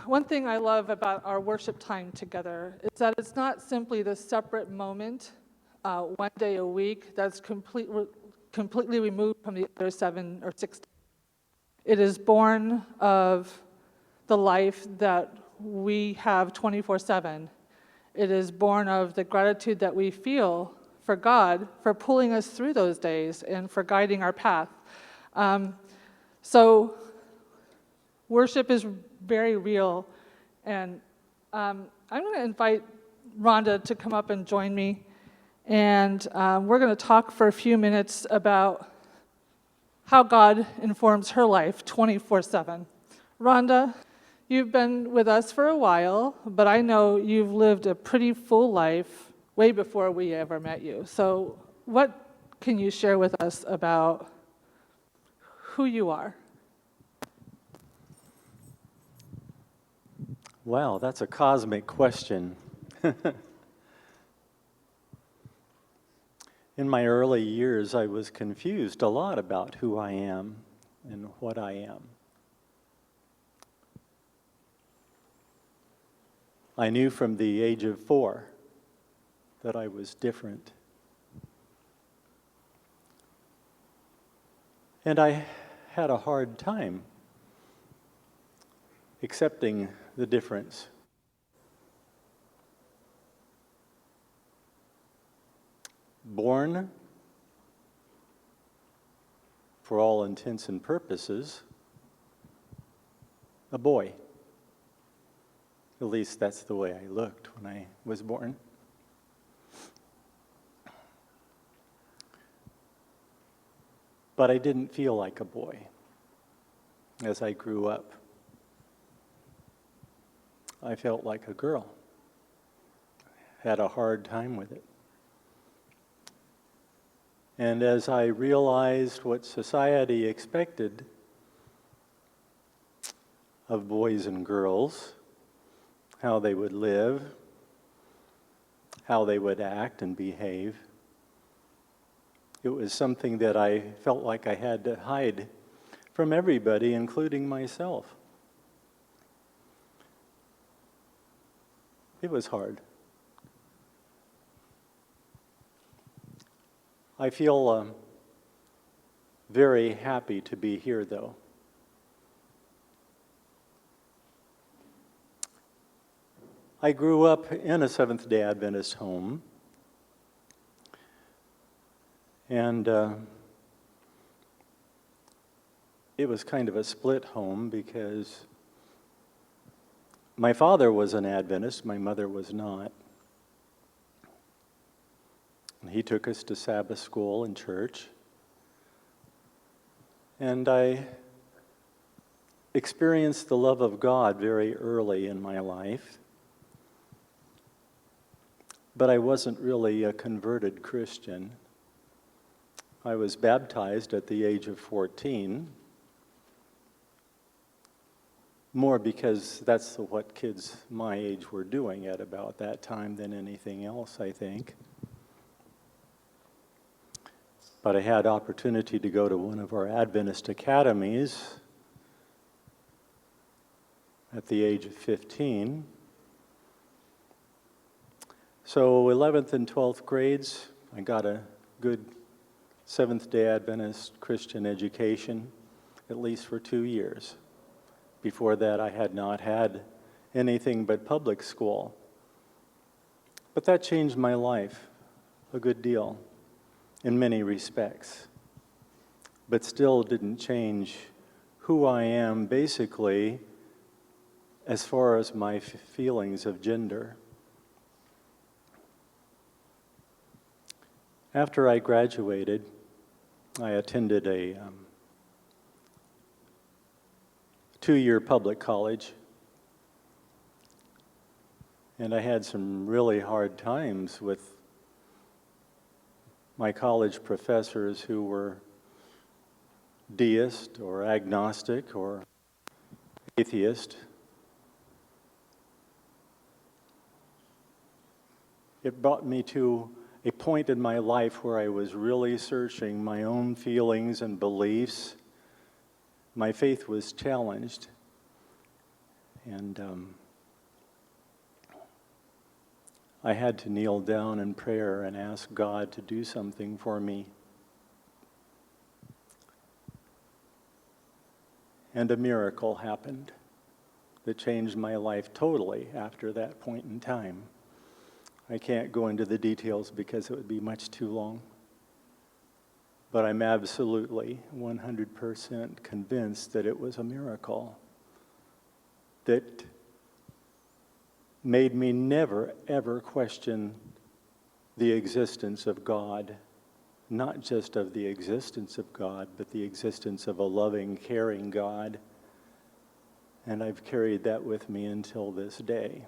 One thing I love about our worship time together is that it's not simply the separate moment, one day a week, that's completely removed from the other 7 or 6 days. It is born of the life that we have 24/7. It is born of the gratitude that we feel for God for pulling us through those days and for guiding our path. So worship is very real, and I'm going to invite Rhonda to come up and join me, and we're going to talk for a few minutes about how God informs her life 24/7. Rhonda, you've been with us for a while, but I know you've lived a pretty full life way before we ever met you. So what can you share with us about who you are? Wow, that's a cosmic question. In my early years, I was confused a lot about who I am and what I am. I knew from the age of 4 that I was different. And I had a hard time accepting the difference. Born, for all intents and purposes, a boy. At least that's the way I looked when I was born. But I didn't feel like a boy as I grew up. I felt like a girl. Had a hard time with it. And as I realized what society expected of boys and girls, how they would live, how they would act and behave, it was something that I felt like I had to hide from everybody, including myself. It was hard. I feel very happy to be here, though. I grew up in a Seventh-day Adventist home, and it was kind of a split home because my father was an Adventist, my mother was not. He took us to Sabbath school and church, and I experienced the love of God very early in my life, but I wasn't really a converted Christian. I was baptized at the age of 14, more because that's what kids my age were doing at about that time than anything else, I think. But I had opportunity to go to one of our Adventist academies at the age of 15. So 11th and 12th grades, I got a good Seventh-day Adventist Christian education, at least for 2 years. Before that, I had not had anything but public school. But that changed my life a good deal in many respects, but still didn't change who I am basically as far as my feelings of gender. After I graduated, I attended a 2-year public college, and I had some really hard times with my college professors who were deist or agnostic or atheist. It brought me to a point in my life where I was really searching my own feelings and beliefs. My faith was challenged, And I had to kneel down in prayer and ask God to do something for me. And a miracle happened that changed my life totally after that point in time. I can't go into the details because it would be much too long. But I'm absolutely 100% convinced that it was a miracle that made me never, ever question the existence of God. Not just of the existence of God, but the existence of a loving, caring God. And I've carried that with me until this day.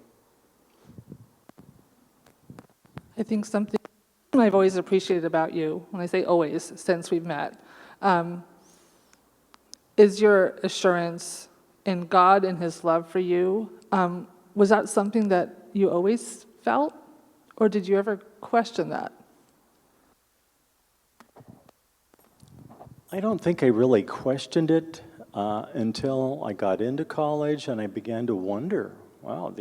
I think something I've always appreciated about you, when I say always, since we've met, is your assurance in God and His love for you. Was that something that you always felt, or did you ever question that? I don't think I really questioned it until I got into college and I began to wonder, wow,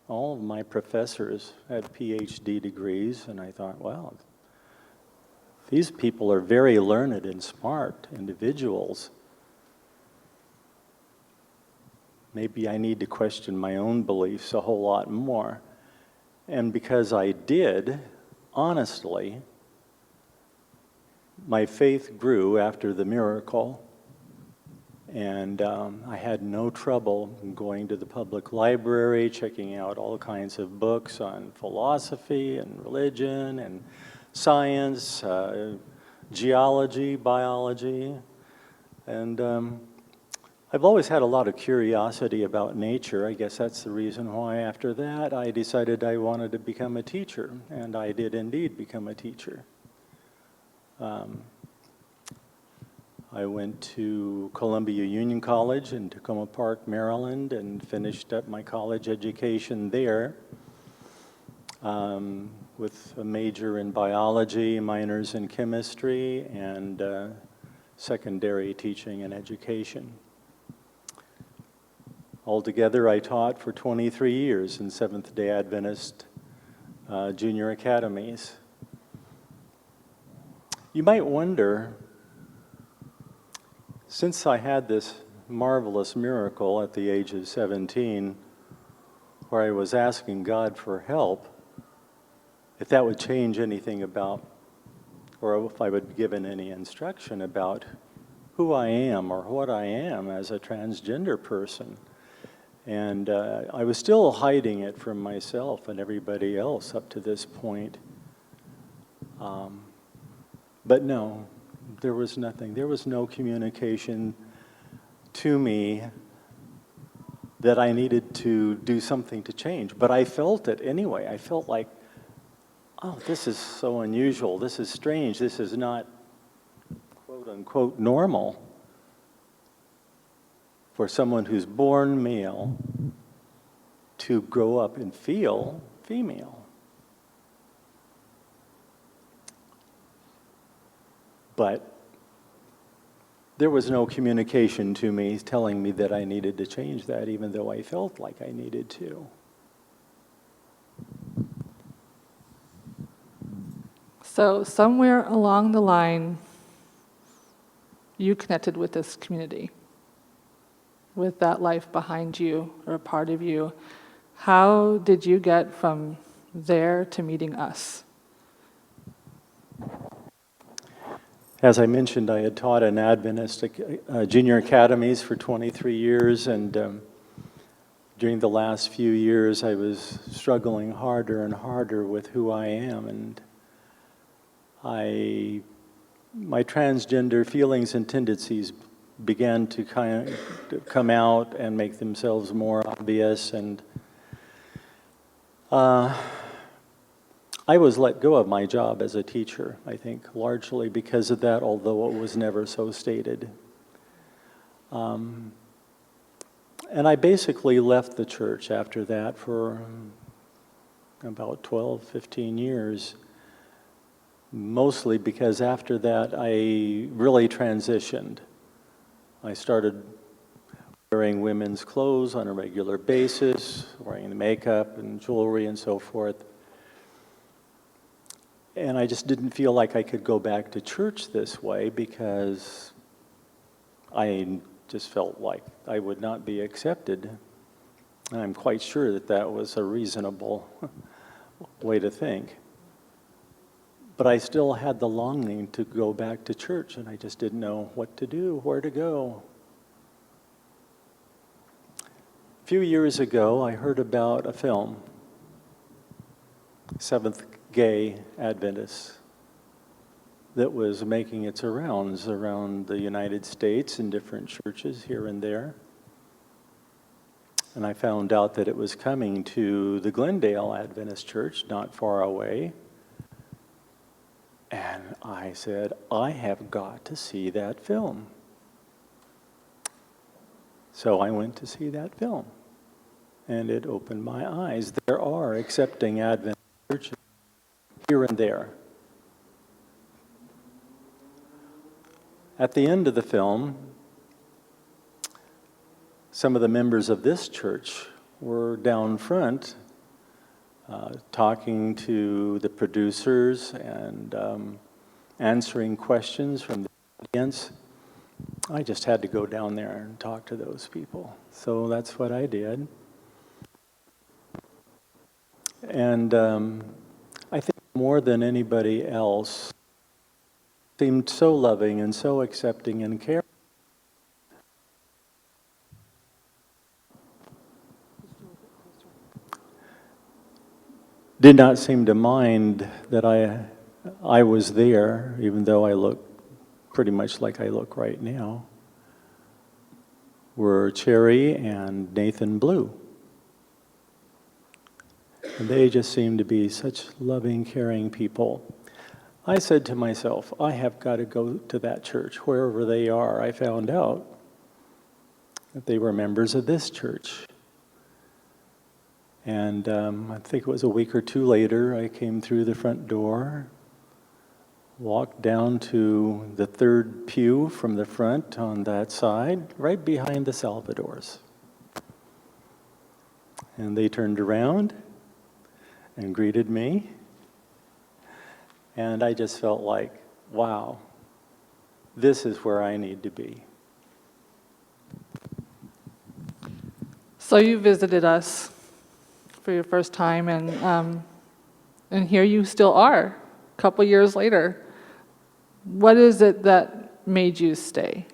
all of my professors had PhD degrees, and I thought, wow, these people are very learned and smart individuals. Maybe I need to question my own beliefs a whole lot more. And because I did, honestly, my faith grew after the miracle. And I had no trouble going to the public library, checking out all kinds of books on philosophy and religion and science, geology, biology. And I've always had a lot of curiosity about nature. I guess that's the reason why after that I decided I wanted to become a teacher. And I did indeed become a teacher. I went to Columbia Union College in Tacoma Park, Maryland, and finished up my college education there with a major in biology, minors in chemistry, and secondary teaching and education. Altogether, I taught for 23 years in Seventh-day Adventist junior academies. You might wonder, since I had this marvelous miracle at the age of 17, where I was asking God for help, if that would change anything about, or if I would be given any instruction about who I am or what I am as a transgender person. And I was still hiding it from myself and everybody else up to this point. But no, there was nothing. There was no communication to me that I needed to do something to change. But I felt it anyway. I felt like, oh, this is so unusual. This is strange. This is not, quote unquote, normal for someone who's born male to grow up and feel female. But there was no communication to me telling me that I needed to change that, even though I felt like I needed to. So somewhere along the line, you connected with this community, with that life behind you or a part of you. How did you get from there to meeting us? As I mentioned, I had taught in Adventist junior academies for 23 years, and during the last few years, I was struggling harder and harder with who I am, and my transgender feelings and tendencies began to kind of come out and make themselves more obvious, and I was let go of my job as a teacher, I think, largely because of that, although it was never so stated. And I basically left the church after that for about 12, 15 years, mostly because after that I really transitioned. I started wearing women's clothes on a regular basis, wearing the makeup and jewelry and so forth. And I just didn't feel like I could go back to church this way because I just felt like I would not be accepted. And I'm quite sure that that was a reasonable way to think. But I still had the longing to go back to church, and I just didn't know what to do, where to go. A few years ago, I heard about a film, Seventh Gay Adventist, that was making its rounds around the United States in different churches here and there. And I found out that it was coming to the Glendale Adventist Church, not far away. And I said, I have got to see that film. So I went to see that film, and it opened my eyes. There are accepting Adventist churches here and there. At the end of the film, some of the members of this church were down front talking to the producers and answering questions from the audience. I just had to go down there and talk to those people. So that's what I did. And I think more than anybody else, seemed so loving and so accepting and caring. Did not seem to mind that I was there, even though I looked pretty much like I look right now, were Cherry and Nathan Blue. And they just seemed to be such loving, caring people. I said to myself, I have got to go to that church, wherever they are. I found out that they were members of this church. And I think it was a week or two later, I came through the front door, walked down to the third pew from the front on that side, right behind the Salvadors. And they turned around and greeted me. And I just felt like, wow, this is where I need to be. So you visited us for your first time, and here you still are, a couple years later. What is it that made you stay?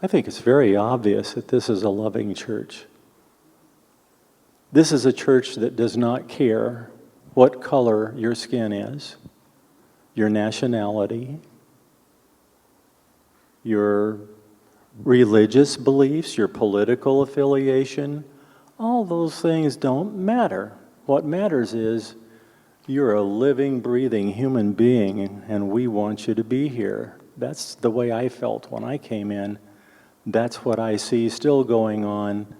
I think it's very obvious that this is a loving church. This is a church that does not care what color your skin is, your nationality, your religious beliefs, your political affiliation. All those things don't matter. What matters is you're a living, breathing human being, and we want you to be here. That's the way I felt when I came in. That's what I see still going on.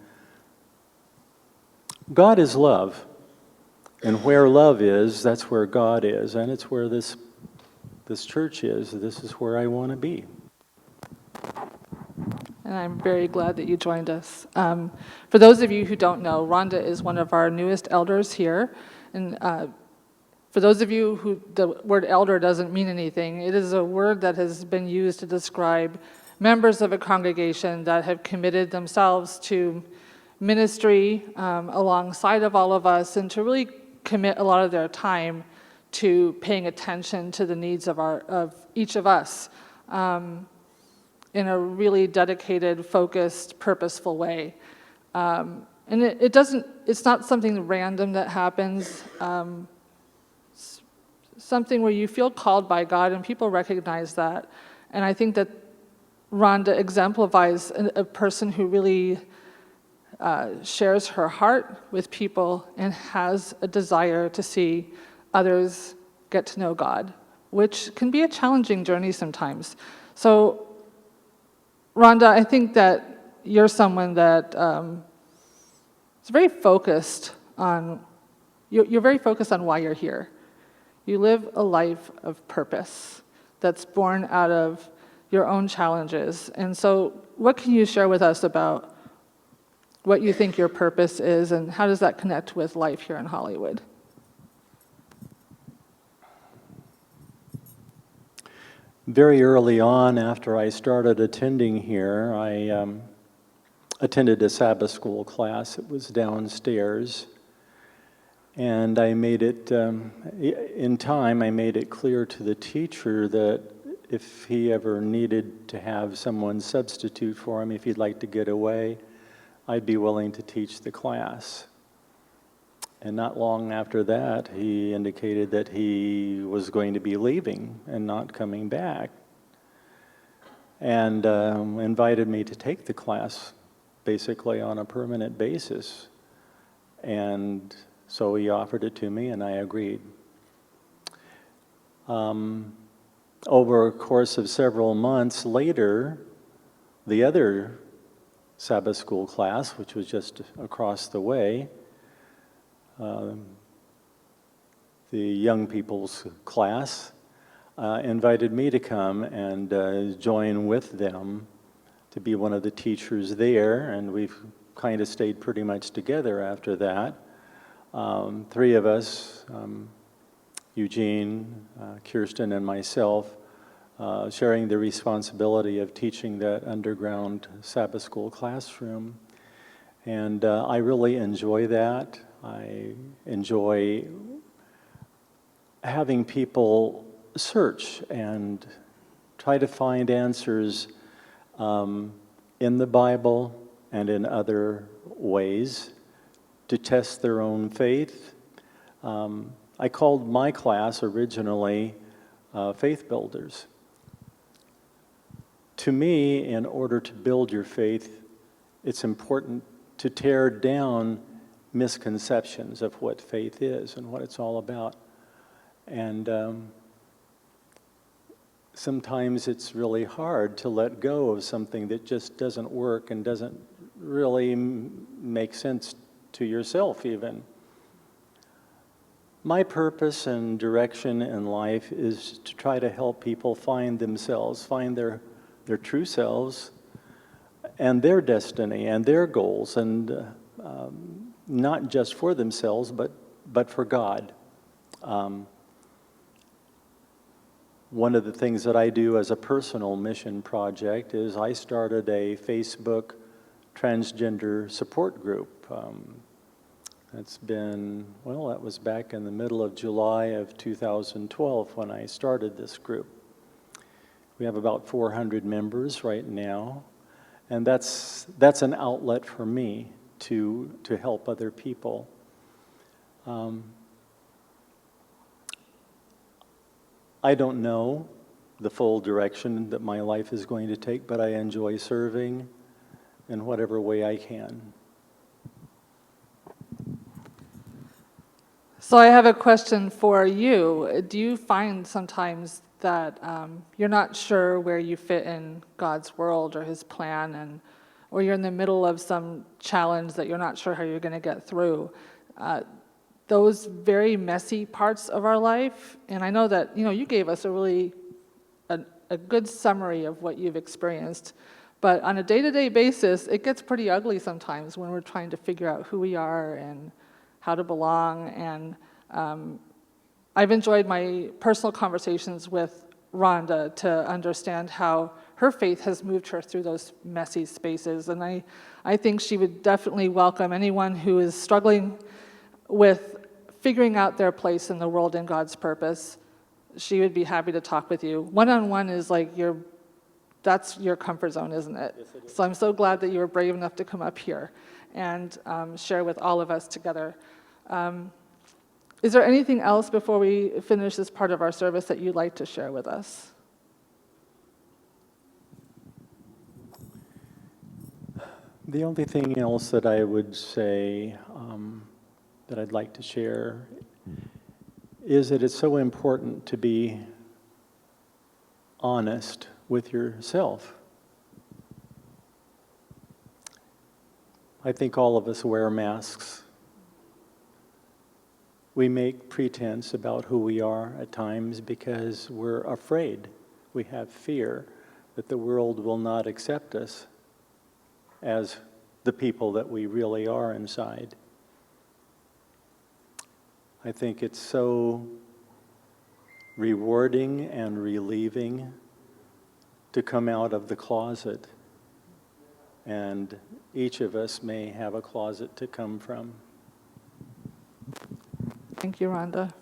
God is love, and where love is, that's where God is, and it's where this church is. This is where I want to be. And I'm very glad that you joined us. For those of you who don't know, Rhonda is one of our newest elders here. And for those of you who the word elder doesn't mean anything, it is a word that has been used to describe members of a congregation that have committed themselves to ministry alongside of all of us, and to really commit a lot of their time to paying attention to the needs of each of us in a really dedicated, focused, purposeful way. And it's not something random that happens, something where you feel called by God and people recognize that. And I think that Rhonda exemplifies a person who really shares her heart with people and has a desire to see others get to know God, which can be a challenging journey sometimes. So, Rhonda, I think that you're someone that is very focused on, you're very focused on why you're here. You live a life of purpose. that's born out of your own challenges. And so what can you share with us about what you think your purpose is, and how does that connect with life here in Hollywood? Very early on, after I started attending here, I attended a Sabbath school class. It was downstairs. And I made it, in time, I made it clear to the teacher that if he ever needed to have someone substitute for him, if he'd like to get away, I'd be willing to teach the class. And not long after that, he indicated that he was going to be leaving and not coming back, and invited me to take the class basically on a permanent basis. And so he offered it to me, and I agreed. Over a course of several months later, the other Sabbath school class, which was just across the way, the young people's class, invited me to come and join with them to be one of the teachers there, and we've kind of stayed pretty much together after that. Three of us, Eugene, Kirsten, and myself, sharing the responsibility of teaching that underground Sabbath school classroom. And I really enjoy that. I enjoy having people search and try to find answers in the Bible and in other ways to test their own faith. I called my class originally Faith Builders. To me, in order to build your faith, it's important to tear down misconceptions of what faith is and what it's all about. And sometimes it's really hard to let go of something that just doesn't work and doesn't really make sense to yourself even. My purpose and direction in life is to try to help people find themselves, find their true selves and their destiny and their goals, and not just for themselves, but for God. One of the things that I do as a personal mission project is I started a Facebook transgender support group. That's been, well, that was back in the middle of July of 2012 when I started this group. We have about 400 members right now, and that's an outlet for me to help other people. I don't know the full direction that my life is going to take, but I enjoy serving in whatever way I can. So I have a question for you. Do you find sometimes that you're not sure where you fit in God's world or His plan, or you're in the middle of some challenge that you're not sure how you're going to get through? Those very messy parts of our life, and I know that you gave us a good summary of what you've experienced, but on a day-to-day basis, it gets pretty ugly sometimes when we're trying to figure out who we are and how to belong. And I've enjoyed my personal conversations with Rhonda to understand how her faith has moved her through those messy spaces. And I think she would definitely welcome anyone who is struggling with figuring out their place in the world and God's purpose. She would be happy to talk with you. One-on-one is like that's your comfort zone, isn't it? Yes, it is. So I'm so glad that you were brave enough to come up here and share with all of us together. Is there anything else before we finish this part of our service that you'd like to share with us? The only thing else that I would say that I'd like to share is that it's so important to be honest with yourself. I think all of us wear masks. We make pretense about who we are at times because we're afraid We have fear that the world will not accept us as the people that we really are inside. I think it's so rewarding and relieving to come out of the closet. And each of us may have a closet to come from. Thank you, Rhonda.